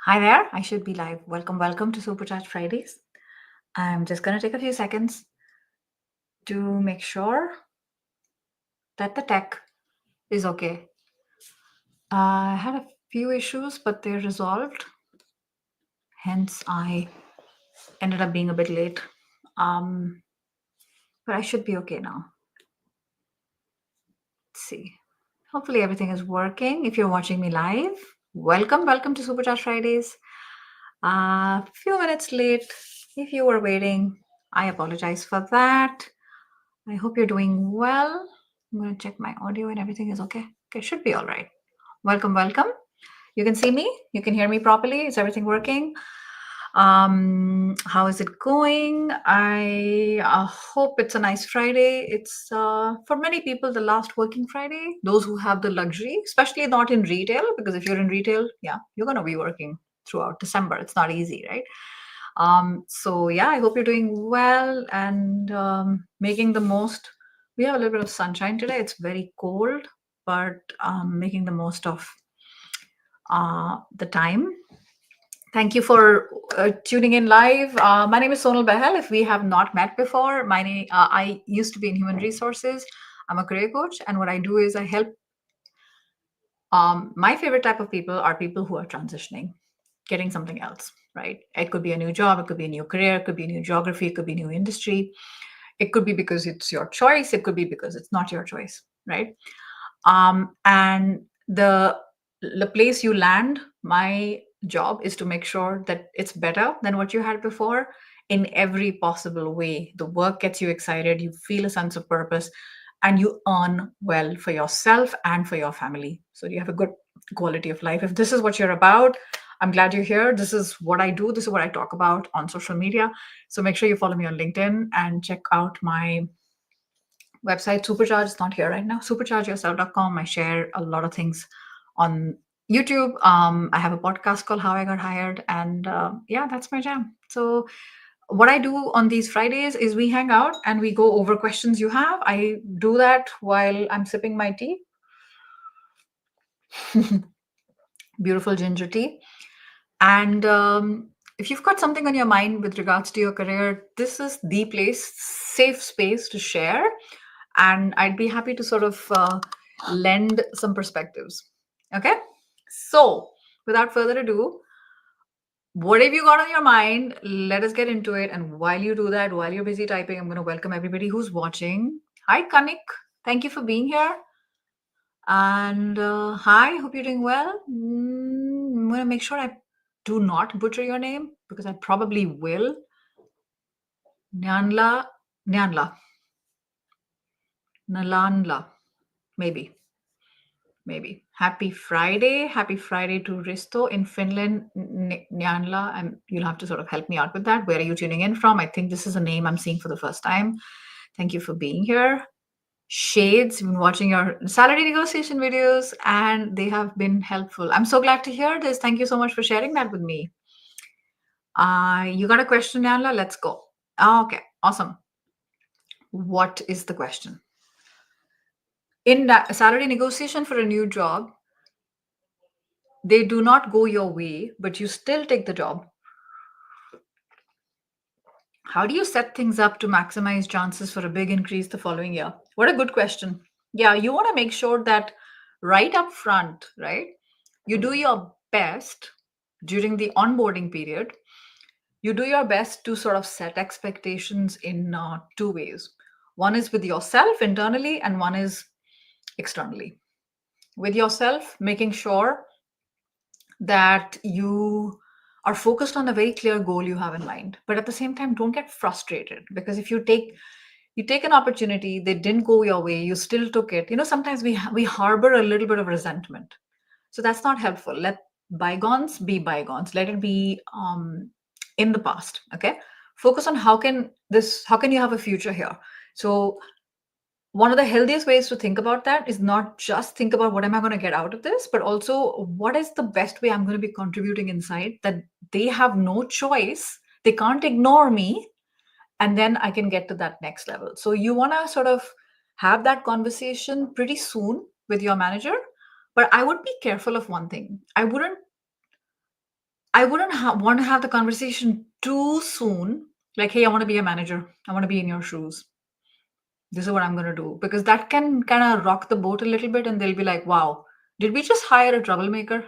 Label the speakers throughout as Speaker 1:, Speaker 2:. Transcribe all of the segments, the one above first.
Speaker 1: Hi there. I should be live. Welcome to Supercharged Fridays. I'm just going to take a few seconds to make sure that the tech is okay. I had a few issues, but they're resolved. Hence, I ended up being a bit late. Um, but I should be okay now. Let's see. Hopefully, everything is working. If you're watching me live, welcome to Supercharged Fridays. A few minutes late. If you were waiting, I apologize for that. I hope you're doing well. I'm going to check my audio and everything is okay. Okay, should be all right. Welcome. You can see me? You can hear me properly? Is everything working? How is it going? I hope it's a nice Friday. It's for many people the last working Friday. Those who have the luxury, especially not in retail, because if you're in retail, yeah, you're going to be working throughout December. It's not easy, right? So yeah, I hope you're doing well and making the most. We have a little bit of sunshine today. It's very cold, but making the most of the time. Thank you for tuning in live. My name is Sonal Behel. If we have not met before, I used to be in human resources. I'm a career coach, and what I do is I help. My favorite type of people are people who are transitioning, getting something else, right? It could be a new job, it could be a new career, it could be a new geography, it could be a new industry. It could be because it's your choice, it could be because it's not your choice, right? And the place you land, my job is to make sure that it's better than what you had before in every possible way. The work gets you excited, you feel a sense of purpose, and you earn well for yourself and for your family. So you have a good quality of life. If this is what you're about, I'm glad you're here. This is what I do. This is what I talk about on social media. So make sure you follow me on LinkedIn and check out my website. Supercharge is not here right now. Superchargeyourself.com. I share a lot of things on YouTube. I have a podcast called How I Got Hired, and yeah, that's my jam. So what I do on these Fridays is we hang out and we go over questions you have. I do that while I'm sipping my tea. Beautiful ginger tea. And if you've got something on your mind with regards to your career, this is the place, safe space to share. And I'd be happy to sort of lend some perspectives. Okay. So without further ado, what have you got on your mind? Let us get into it. And while you do that, while you're busy typing, I'm going to welcome everybody who's watching. Hi, Kanik. Thank you for being here. And hi, hope you're doing well. I'm going to make sure I do not butcher your name because I probably will. Nyanla, Nyanla, Nalanla, maybe. Happy Friday. Happy Friday to Risto in Finland, Nyanla. And you'll have to sort of help me out with that. Where are you tuning in from? I think this is a name I'm seeing for the first time. Thank you for being here. Shades, been watching your salary negotiation videos and they have been helpful. I'm so glad to hear this. Thank you so much for sharing that with me. You got a question, Nyanla? Let's go. Okay, awesome. What is the question? In that salary negotiation for a new job, they do not go your way, but you still take the job. How do you set things up to maximize chances for a big increase the following year? What a good question. Yeah, you want to make sure that right up front, right? You do your best during the onboarding period. You do your best to sort of set expectations in two ways. One is with yourself internally, and one is externally. With yourself, making sure that you are focused on a very clear goal you have in mind, but at the same time don't get frustrated, because if you take an opportunity, they didn't go your way, you still took it. Sometimes we harbor a little bit of resentment, so that's not helpful. Let bygones be bygones, let it be in the past. Okay, focus on how can you have a future here. So one of the healthiest ways to think about that is not just think about what am I going to get out of this, but also what is the best way I'm going to be contributing inside, that they have no choice, they can't ignore me, and then I can get to that next level. So you want to sort of have that conversation pretty soon with your manager. But I would be careful of one thing. I wouldn't I wouldn't want to have the conversation too soon. Like, hey, I want to be a manager. I want to be in your shoes. This is what I'm going to do. Because that can kind of rock the boat a little bit and they'll be like, wow, did we just hire a troublemaker?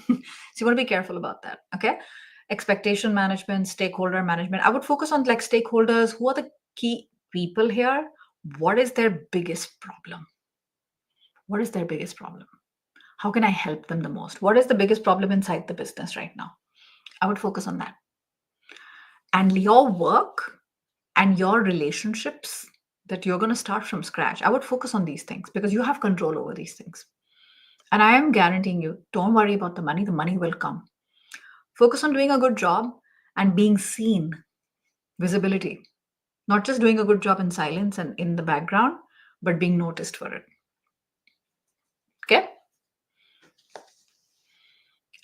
Speaker 1: So you want to be careful about that. Okay. Expectation management, stakeholder management. I would focus on like stakeholders. Who are the key people here? What is their biggest problem? What is their biggest problem? How can I help them the most? What is the biggest problem inside the business right now? I would focus on that. And your work and your relationships that you're going to start from scratch, I would focus on these things because you have control over these things. And I am guaranteeing you, don't worry about the money will come. Focus on doing a good job and being seen, visibility, not just doing a good job in silence and in the background, but being noticed for it. Okay.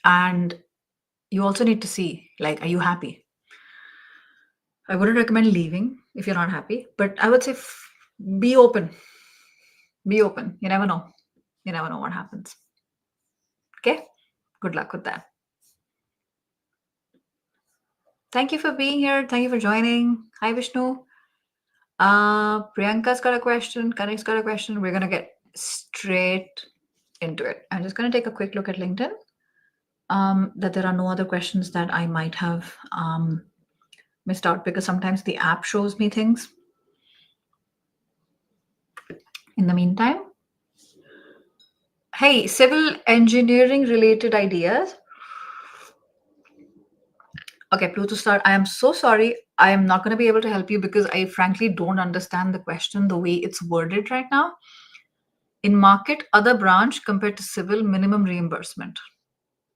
Speaker 1: And you also need to see, like, are you happy? I wouldn't recommend leaving if you're not happy, but I would say be open. Be open. You never know. You never know what happens. Okay. Good luck with that. Thank you for being here. Thank you for joining. Hi, Vishnu. Priyanka's got a question. Kanek's got a question. We're going to get straight into it. I'm just going to take a quick look at LinkedIn. That there are no other questions that I might have missed out because sometimes the app shows me things. In the meantime, hey, civil engineering related ideas. Okay, Blue to start. I am so sorry. I am not going to be able to help you because I frankly don't understand the question the way it's worded right now. In market, other branch compared to civil minimum reimbursement.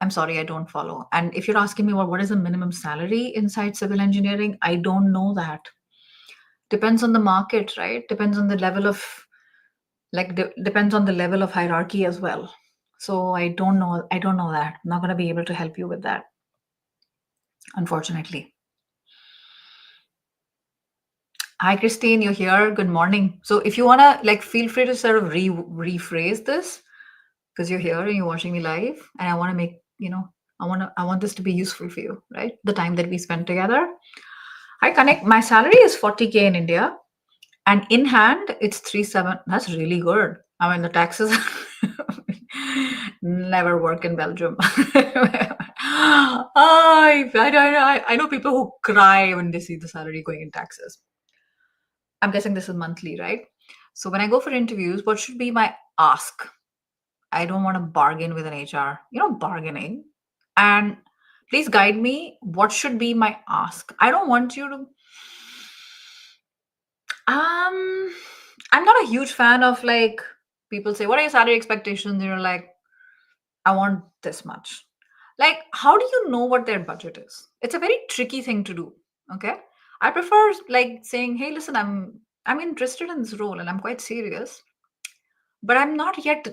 Speaker 1: I'm sorry, I don't follow. And if you're asking me, well, what is the minimum salary inside civil engineering? I don't know that. Depends on the market, right? Depends on the level of, like, depends on the level of hierarchy as well. So I don't know. I don't know that. I'm not going to be able to help you with that, unfortunately. Hi, Christine, you're here. Good morning. So if you want to, like, feel free to sort of rephrase this because you're here and you're watching me live, and I want to make, I want this to be useful for you, right? The time that we spend together. I connect. My salary is 40K in India, and in hand it's 37. That's really good. I mean, the taxes never work in Belgium. I know people who cry when they see the salary going in taxes. I'm guessing this is monthly, right? So when I go for interviews, what should be my ask? I don't want to bargain with an HR. Bargaining. And please guide me. What should be my ask? I don't want you to. I'm not a huge fan of, like, people say, "What are your salary expectations?" And you're like, "I want this much." Like, how do you know what their budget is? It's a very tricky thing to do. Okay, I prefer like saying, "Hey, listen, I'm interested in this role and I'm quite serious, but I'm not yet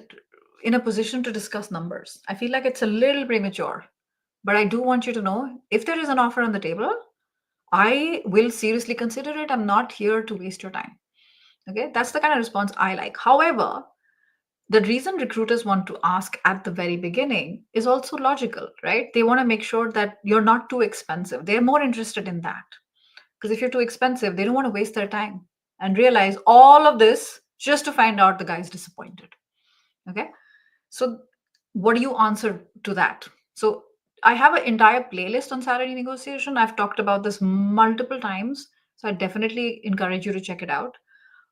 Speaker 1: in a position to discuss numbers. I feel like it's a little premature, but I do want you to know if there is an offer on the table, I will seriously consider it. I'm not here to waste your time." Okay, that's the kind of response I like. However, the reason recruiters want to ask at the very beginning is also logical, right? They want to make sure that you're not too expensive. They're more interested in that. Because if you're too expensive, they don't want to waste their time and realize all of this just to find out the guy's disappointed. Okay. So, what do you answer to that? So, I have an entire playlist on salary negotiation. I've talked about this multiple times. So, I definitely encourage you to check it out.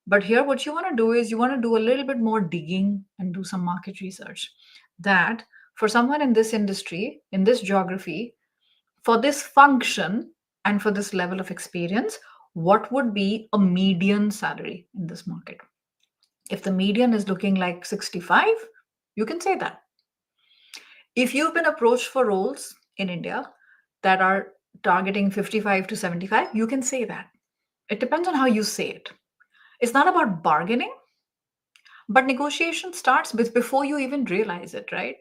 Speaker 1: But here, what you want to do is you want to do a little bit more digging and do some market research. That for someone in this industry, in this geography, for this function, and for this level of experience, what would be a median salary in this market? If the median is looking like 65, you can say that. If you've been approached for roles in India that are targeting 55 to 75, you can say that. It depends on how you say it. It's not about bargaining, but negotiation starts with before you even realize it, right?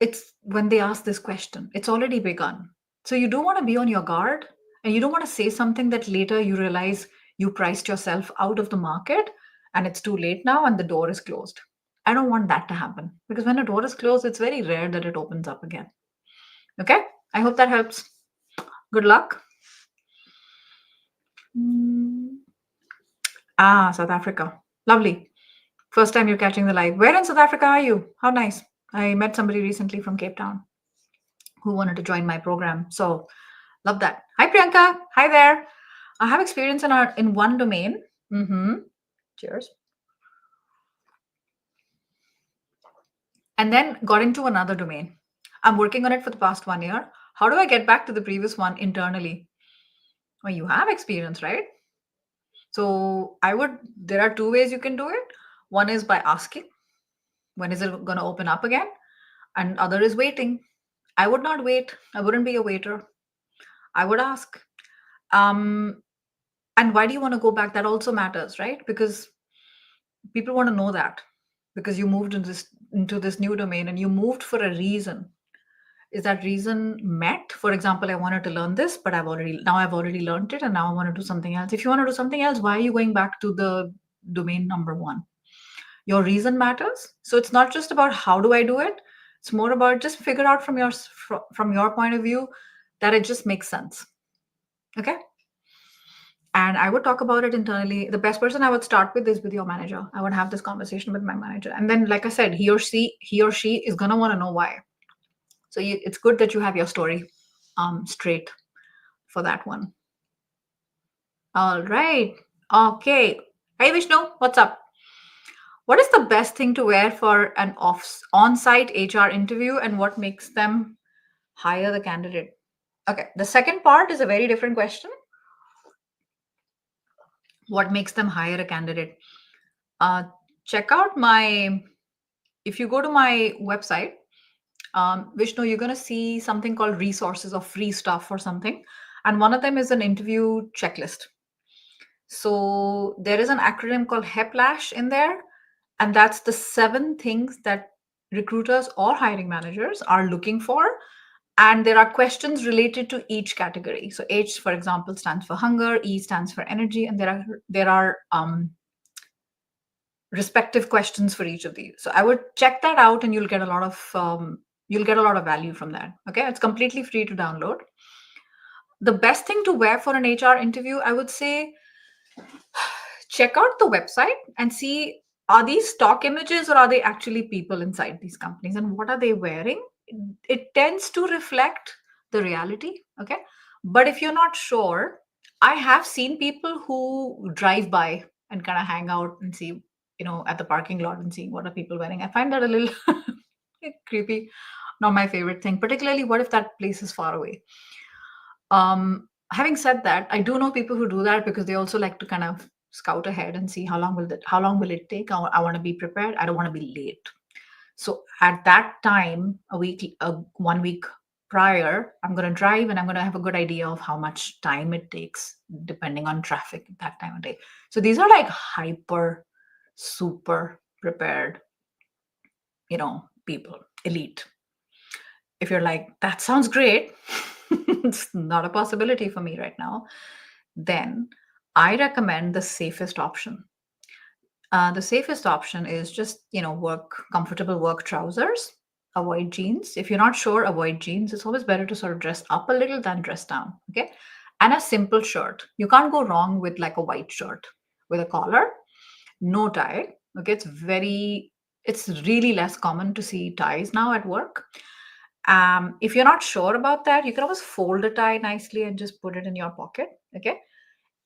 Speaker 1: It's when they ask this question, it's already begun. So you don't want to be on your guard and you don't want to say something that later you realize you priced yourself out of the market and it's too late now and the door is closed. I don't want that to happen because when a door is closed, it's very rare that it opens up again. Okay? I hope that helps. Good luck. Mm. Ah, South Africa. Lovely. First time you're catching the live. Where in South Africa are you? How nice. I met somebody recently from Cape Town who wanted to join my program. So love that. Hi Priyanka. Hi there. I have experience in one domain. Mm-hmm. Cheers. And then got into another domain. I'm working on it for the past 1 year. How do I get back to the previous one internally? Well, you have experience, right? So there are two ways you can do it. One is by asking, when is it going to open up again? And other is waiting. I would not wait. I wouldn't be a waiter. I would ask. Um, and why do you want to go back? That also matters, right? Because people want to know that because you moved into this new domain and you moved for a reason. Is that reason met? For example, I wanted to learn this, but I've already learned it, and now I want to do something else. If you want to do something else, why are you going back to the domain number one? Your reason matters. So it's not just about how do I do it. It's more about just figure out from your point of view that it just makes sense. Okay. And I would talk about it internally. The best person I would start with is with your manager. I would have this conversation with my manager, and then, like I said, he or she is gonna want to know why. So it's good that you have your story straight for that one. All right. Okay. Hey Vishnu, what's up? What is the best thing to wear for an on-site HR interview, and what makes them hire the candidate? Okay, the second part is a very different question. What makes them hire a candidate? Uh, check out if you go to my website, Vishnu, you're going to see something called resources or free stuff or something. And one of them is an interview checklist. So there is an acronym called HEPLASH in there. And that's the 7 things that recruiters or hiring managers are looking for. And there are questions related to each category. So H, for example, stands for hunger, E stands for energy, and there are respective questions for each of these. So I would check that out, and you'll get a lot of value from that. Okay, it's completely free to download. The best thing to wear for an HR interview, I would say, check out the website and see, are these stock images or are they actually people inside these companies, and what are they wearing? It tends to reflect the reality. Okay, but if you're not sure, I have seen people who drive by and kind of hang out and see, at the parking lot and seeing what are people wearing. I find that a little creepy. Not my favorite thing, particularly what if that place is far away. Having said that, I do know people who do that because they also like to kind of scout ahead and see how long will it take. I want to be prepared. I don't want to be late. So at that time, 1 week prior, I'm going to drive and I'm going to have a good idea of how much time it takes depending on traffic at that time of day. So these are like hyper, super prepared, people, elite. If you're like, that sounds great, it's not a possibility for me right now, then I recommend the safest option. The safest option is just, comfortable work trousers. Avoid jeans. If you're not sure, avoid jeans. It's always better to sort of dress up a little than dress down. Okay. And a simple shirt. You can't go wrong with like a white shirt with a collar, no tie. Okay. It's really less common to see ties now at work. If you're not sure about that, you can always fold a tie nicely and just put it in your pocket. Okay.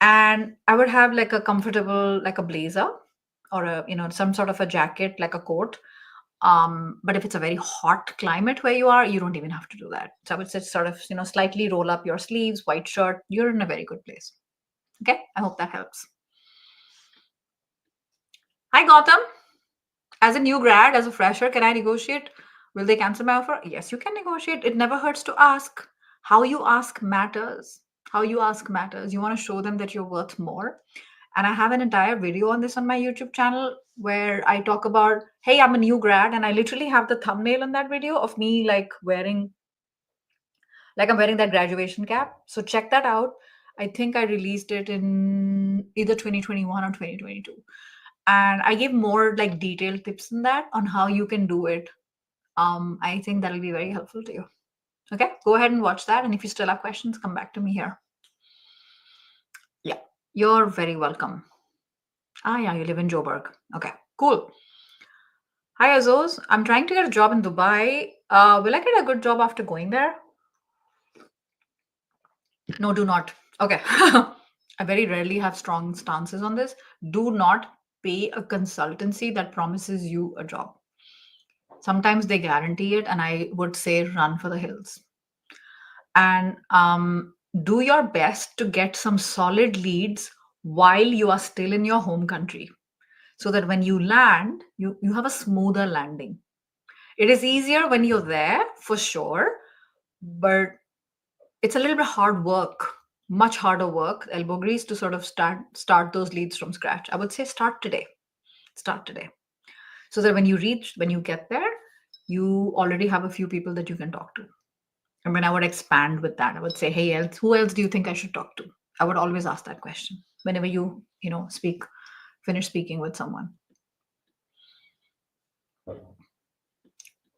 Speaker 1: And I would have like a comfortable, like a blazer or some sort of a jacket, like a coat. But if it's a very hot climate where you are, you don't even have to do that. So I would say sort of, slightly roll up your sleeves, white shirt. You're in a very good place. Okay. I hope that helps. Hi, Gautam. As a new grad, as a fresher, can I negotiate? Will they cancel my offer? Yes, you can negotiate. It never hurts to ask. How you ask matters. How you ask matters. You want to show them that you're worth more. And I have an entire video on this on my YouTube channel where I talk about, hey, I'm a new grad. And I literally have the thumbnail on that video of me like I'm wearing that graduation cap. So check that out. I think I released it in either 2021 or 2022. And I gave more like detailed tips in that on how you can do it. I think that'll be very helpful to you. Okay, go ahead and watch that. And if you still have questions, come back to me here. Yeah, you're very welcome. Ah, yeah, you live in Joburg. Okay, cool. Hi, Azos. I'm trying to get a job in Dubai. Will I get a good job after going there? No, do not. Okay. I very rarely have strong stances on this. Do not pay a consultancy that promises you a job. Sometimes they guarantee it, and I would say run for the hills. And do your best to get some solid leads while you are still in your home country so that when you land, you have a smoother landing. It is easier when you're there for sure, but it's a little bit hard work, much harder work, elbow grease to sort of start those leads from scratch. I would say start today. Start today. So that when you get there, you already have a few people that you can talk to. And when I would expand with that, I would say, hey, who else do you think I should talk to? I would always ask that question whenever finish speaking with someone.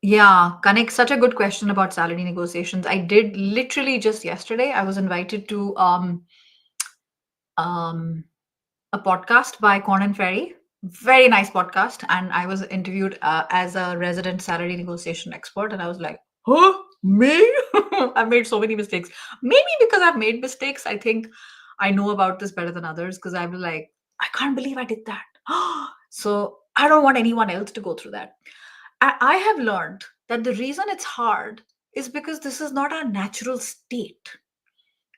Speaker 1: Yeah, Kanik, such a good question about salary negotiations. I did literally just yesterday. I was invited to um, a podcast by Corn and Ferry. Very nice podcast. And I was interviewed as a resident salary negotiation expert. And I was like, huh? Me? I've made so many mistakes. Maybe because I've made mistakes, I think I know about this better than others because I was like, I can't believe I did that. So I don't want anyone else to go through that. I have learned that the reason it's hard is because this is not our natural state.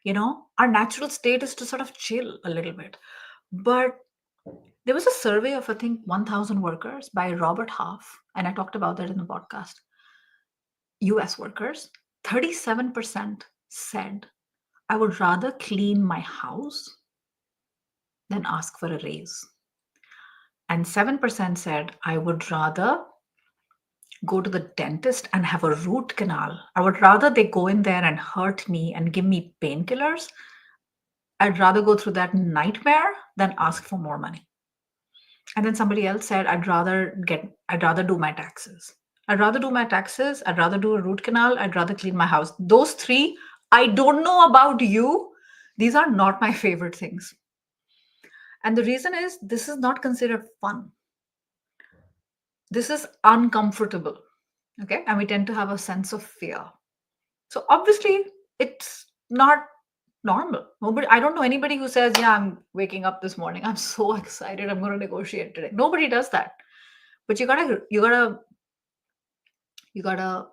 Speaker 1: Our natural state is to sort of chill a little bit. But there was a survey of, I think, 1,000 workers by Robert Half, and I talked about that in the podcast. US workers, 37% said, I would rather clean my house than ask for a raise. And 7% said, I would rather go to the dentist and have a root canal. I would rather they go in there and hurt me and give me painkillers. I'd rather go through that nightmare than ask for more money. And then somebody else said, I'd rather do my taxes. I'd rather do my taxes. I'd rather do a root canal. I'd rather clean my house. Those three, I don't know about you. These are not my favorite things. And the reason is this is not considered fun. This is uncomfortable. Okay. And we tend to have a sense of fear. So obviously, it's not normal. I don't know anybody who says, yeah, I'm waking up this morning. I'm so excited. I'm going to negotiate today. Nobody does that. But you gotta,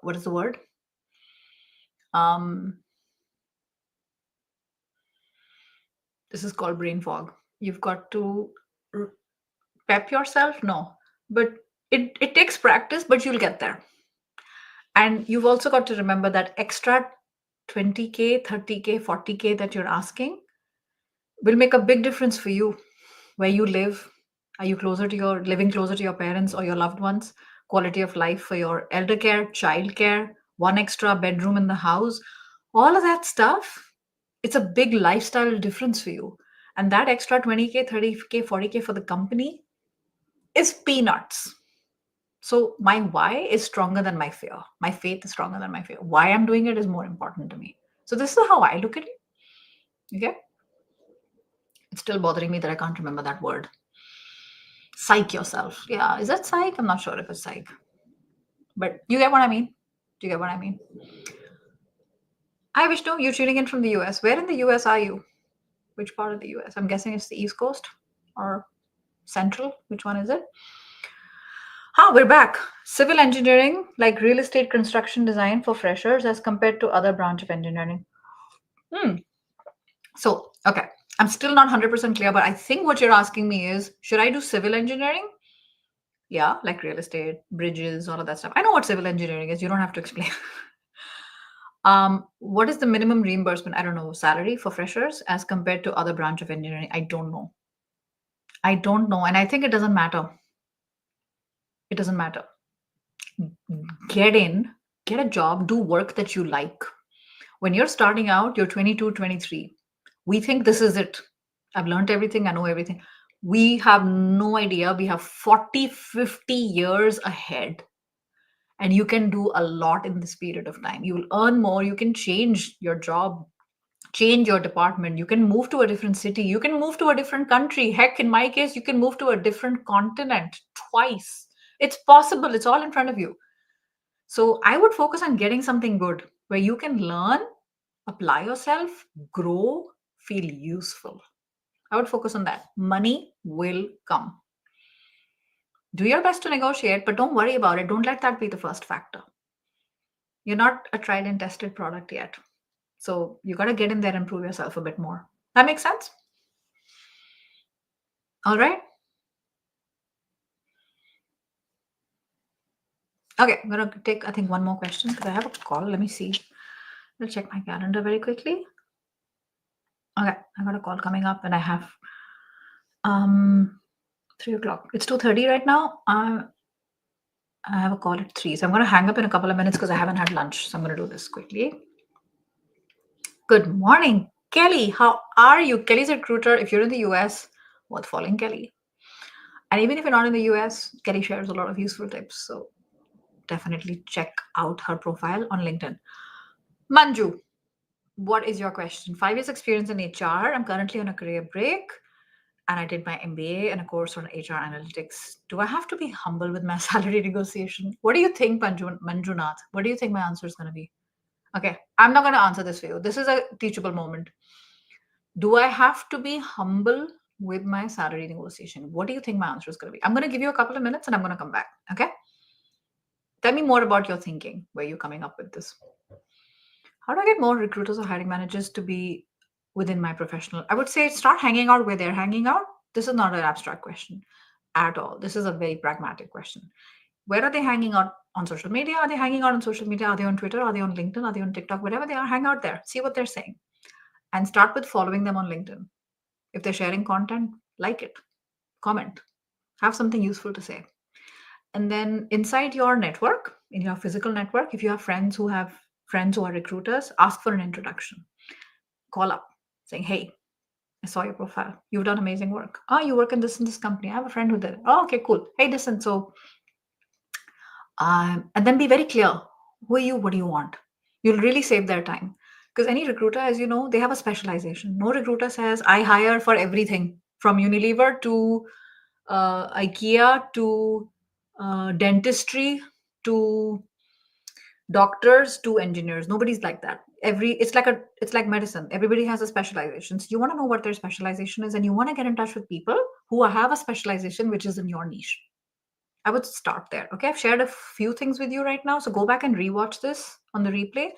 Speaker 1: what is the word? This is called brain fog. You've got to pep yourself. No, but it takes practice, but you'll get there. And you've also got to remember that extra 20K, 30K, 40K that you're asking will make a big difference for you. Where you live, are you living closer to your parents or your loved ones? Quality of life for your elder care, child care, one extra bedroom in the house, all of that stuff. It's a big lifestyle difference for you. And that extra 20K, 30K, 40K for the company is peanuts. So my why is stronger than my fear. My faith is stronger than my fear. Why I'm doing it is more important to me. So this is how I look at it. Okay. It's still bothering me that I can't remember that word. Psych yourself. Yeah. Is that psych? I'm not sure if it's psych. But you get what I mean? Do you get what I mean? Hi, Vishnu. You're tuning in from the US. Where in the US are you? Which part of the US? I'm guessing it's the East Coast or Central. Which one is it? We're back. Civil engineering, like real estate construction design for freshers as compared to other branch of engineering. So, okay. I'm still not 100% clear, but I think what you're asking me is, should I do civil engineering? Yeah, like real estate, bridges, all of that stuff. I know what civil engineering is. You don't have to explain. What is the minimum reimbursement? I don't know. Salary for freshers as compared to other branch of engineering? I don't know. And I think it doesn't matter. It doesn't matter. Get a job, do work that you like. When you're starting out, you're 22, 23. We think this is it. I've learned everything. I know everything. We have no idea. We have 40, 50 years ahead, and you can do a lot in this period of time. You will earn more, you can change your job, change your department, you can move to a different city, you can move to a different country. Heck, in my case, you can move to a different continent twice. It's possible, it's all in front of you. So I would focus on getting something good where you can learn, apply yourself, grow, feel useful. I would focus on that. Money will come. Do your best to negotiate, but don't worry about it. Don't let that be the first factor. You're not a tried and tested product yet. So you got to get in there and prove yourself a bit more. That makes sense? All right. Okay, I'm going to take, I think, one more question because I have a call. Let me see. I'll check my calendar very quickly. Okay, I got a call coming up and I have 3 o'clock. It's 2:30 right now. I have a call at 3. So I'm going to hang up in a couple of minutes because I haven't had lunch. So I'm going to do this quickly. Good morning, Kelly. How are you? Kelly's a recruiter. If you're in the US, worth following Kelly. And even if you're not in the US, Kelly shares a lot of useful tips. So definitely check out her profile on LinkedIn. Manju, what is your question? 5 years experience in HR. I'm currently on a career break and I did my MBA and a course on HR analytics. Do I have to be humble with my salary negotiation? What do you think, Manjunath? What do you think my answer is going to be? Okay, I'm not going to answer this for you. This is a teachable moment. Do I have to be humble with my salary negotiation? What do you think my answer is going to be? I'm going to give you a couple of minutes and I'm going to come back. Okay. Tell me more about your thinking, where you're coming up with this. How do I get more recruiters or hiring managers to be within my professional? I would say start hanging out where they're hanging out. This is not an abstract question at all. This is a very pragmatic question. Where are they hanging out on social media? Are they hanging out on social media? Are they on Twitter? Are they on LinkedIn? Are they on TikTok? Wherever they are, hang out there. See what they're saying. And start with following them on LinkedIn. If they're sharing content, like it, comment, have something useful to say. And then inside your network, in your physical network, if you have friends who are recruiters, ask for an introduction. Call up saying, hey, I saw your profile. You've done amazing work. Oh, you work in this company. I have a friend who did it. Oh, okay, cool. Hey, listen. So, and then be very clear. Who are you? What do you want? You'll really save their time. Because any recruiter, as you know, they have a specialization. No recruiter says, I hire for everything from Unilever to IKEA to dentistry to doctors to engineers. Nobody's like that. It's like medicine. Everybody has a specialization. So you want to know what their specialization is, and you want to get in touch with people who have a specialization which is in your niche. I would start there. Okay, I've shared a few things with you right now, so go back and rewatch this on the replay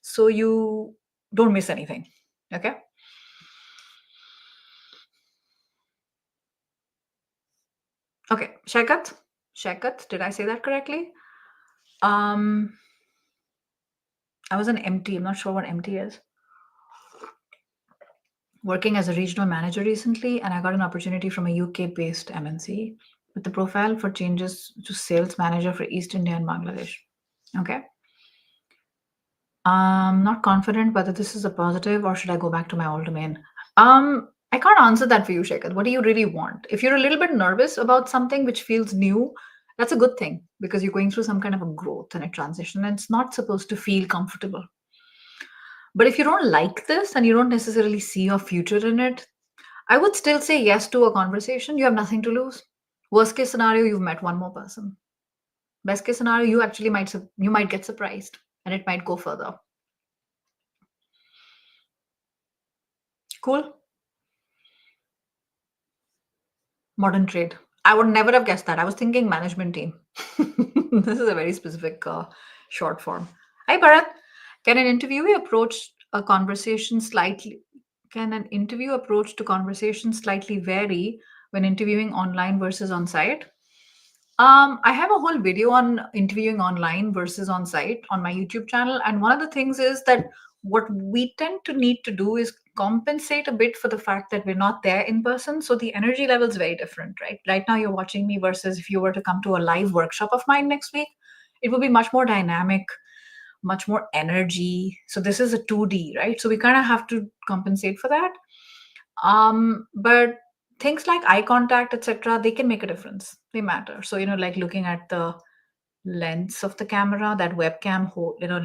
Speaker 1: so you don't miss anything. Okay. Okay, Shekat, did I say that correctly? I was an MT. I'm not sure what MT is. Working as a regional manager recently, and I got an opportunity from a UK-based MNC with the profile for changes to sales manager for East India and Bangladesh. Okay. I'm not confident whether this is a positive or should I go back to my old domain. I can't answer that for you, Shekhar. What do you really want? If you're a little bit nervous about something which feels new, that's a good thing because you're going through some kind of a growth and a transition, and it's not supposed to feel comfortable. But if you don't like this and you don't necessarily see your future in it, I would still say yes to a conversation. You have nothing to lose. Worst case scenario, you've met one more person. Best case scenario, you might get surprised and it might go further. Cool. Modern trade. I would never have guessed that. I was thinking management team. This is a very specific short form. Hi, Bharat. Can an interviewee approach a conversation slightly? Can an interview approach to conversation slightly vary when interviewing online versus on site? I have a whole video on interviewing online versus on site on my YouTube channel. And one of the things is that what we tend to need to do is compensate a bit for the fact that we're not there in person. So the energy level is very different, right? Right now, you're watching me versus if you were to come to a live workshop of mine next week, it would be much more dynamic, much more energy. So this is a 2D, right? So we kind of have to compensate for that. But things like eye contact, etc., they can make a difference. They matter. So, like looking at the lens of the camera, that webcam,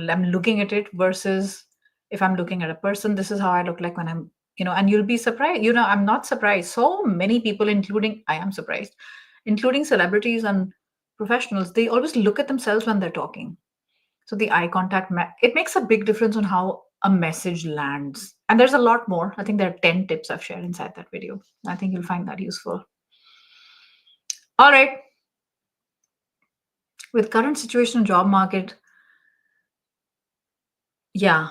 Speaker 1: I'm looking at it versus if I'm looking at a person, this is how I look like when and you'll be surprised. I'm not surprised. So many people, I am surprised, including celebrities and professionals, they always look at themselves when they're talking. So the eye contact, it makes a big difference on how a message lands. And there's a lot more. I think there are 10 tips I've shared inside that video. I think you'll find that useful. All right. With current situation in job market, yeah,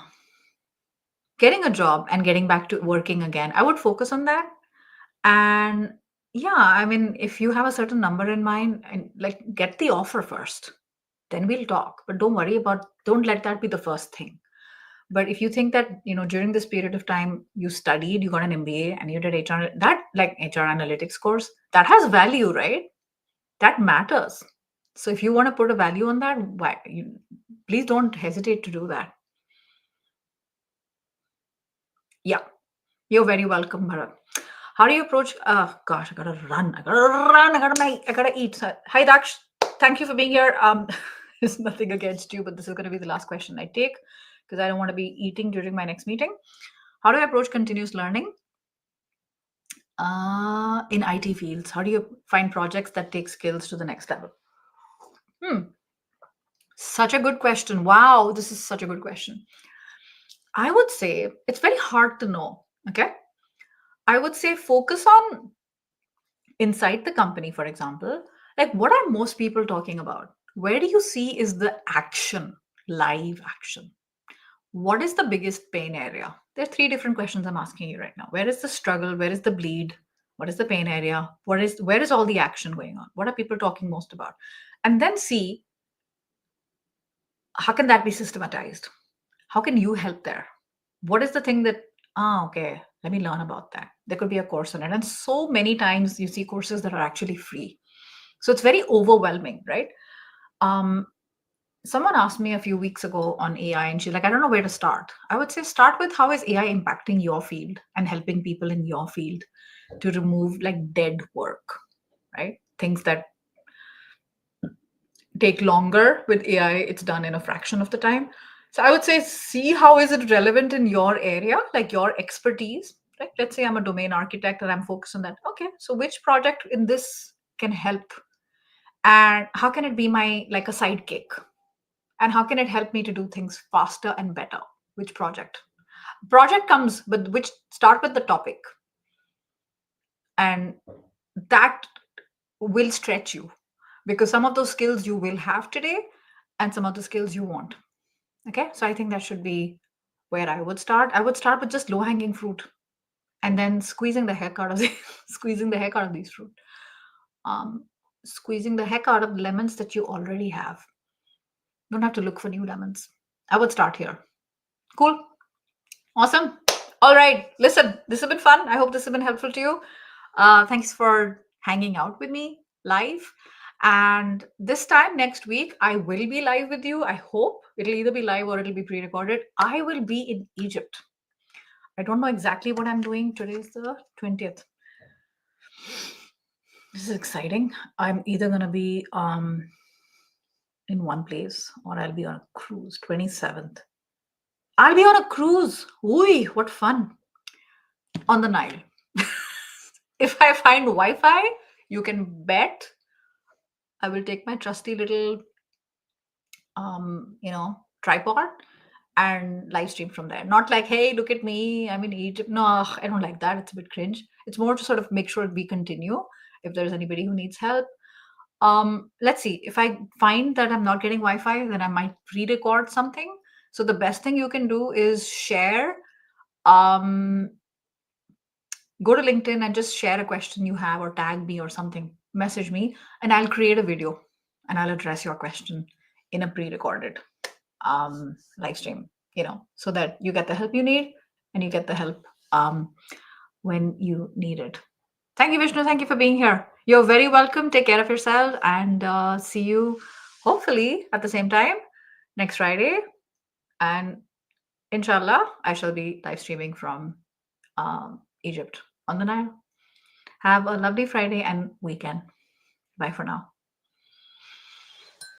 Speaker 1: getting a job and getting back to working again, I would focus on that. And yeah, I mean, if you have a certain number in mind and like get the offer first, then we'll talk. But don't let that be the first thing. But if you think that, during this period of time you studied, you got an MBA and you did HR, that like HR analytics course, that has value, right? That matters. So if you want to put a value on that, please don't hesitate to do that. Yeah, you're very welcome, Bharat. How do you approach? Gosh, I gotta run. I gotta run. I gotta eat. Hi, Daksh. Thank you for being here. There's nothing against you, but this is gonna be the last question I take because I don't want to be eating during my next meeting. How do I approach continuous learning in IT fields? How do you find projects that take skills to the next level? Hmm, such a good question. Wow, this is such a good question. I would say it's very hard to know. Okay, I would say focus on inside the company, for example, like what are most people talking about? Where do you see is the action, live action? What is the biggest pain area? There are three different questions I'm asking you right now. Where is the struggle? Where is the bleed? What is the pain area? Where is all the action going on? What are people talking most about? And then see how can that be systematized? How can you help there? What is the thing that okay, let me learn about that. There could be a course on it. And so many times you see courses that are actually free. So it's very overwhelming, right? Um, Someone asked me a few weeks ago on AI, and she's like, I don't know where to start. I would say start with how is AI impacting your field and helping people in your field to remove like dead work, right? Things that take longer with AI, it's done in a fraction of the time. So I would say see how is it relevant in your area, like your expertise. Like let's say I'm a domain architect and I'm focused on that. Okay, so which project in this can help, and how can it be my like a sidekick, and how can it help me to do things faster and better? Which project comes with which, start with the topic, and that will stretch you because some of those skills you will have today and some of the skills you want. Okay, so I think that should be where I would start with just low hanging fruit and then squeezing the heck out of squeezing the heck out of these fruit, um squeezing the heck out of the lemons that you already have. Don't have to look for new lemons. I would start here. Cool. Awesome. All right. Listen, this has been fun. I hope this has been helpful to you. Thanks for hanging out with me live. And this time next week, I will be live with you. I hope it'll either be live or it'll be pre recorded. I will be in Egypt. I don't know exactly what I'm doing. Today is the 20th. This is exciting. I'm either going to be in one place or I'll be on a cruise. 27th. I'll be on a cruise. Ooh, what fun. On the Nile. If I find Wi Fi, you can bet I will take my trusty little, tripod and live stream from there. Not like, hey, look at me, I'm in Egypt. No, I don't like that. It's a bit cringe. It's more to sort of make sure we continue if there's anybody who needs help. Let's see. If I find that I'm not getting Wi Fi, then I might re record something. So the best thing you can do is share. Um, Go to LinkedIn and just share a question you have or tag me or something, message me, and I'll create a video and I'll address your question in a pre-recorded live stream, so that you get the help you need and you get the help when you need it. Thank you, Vishnu. Thank you for being here. You're very welcome. Take care of yourself and see you hopefully at the same time next Friday. And inshallah, I shall be live streaming from Egypt on the Nile. Have a lovely Friday and weekend. Bye for now.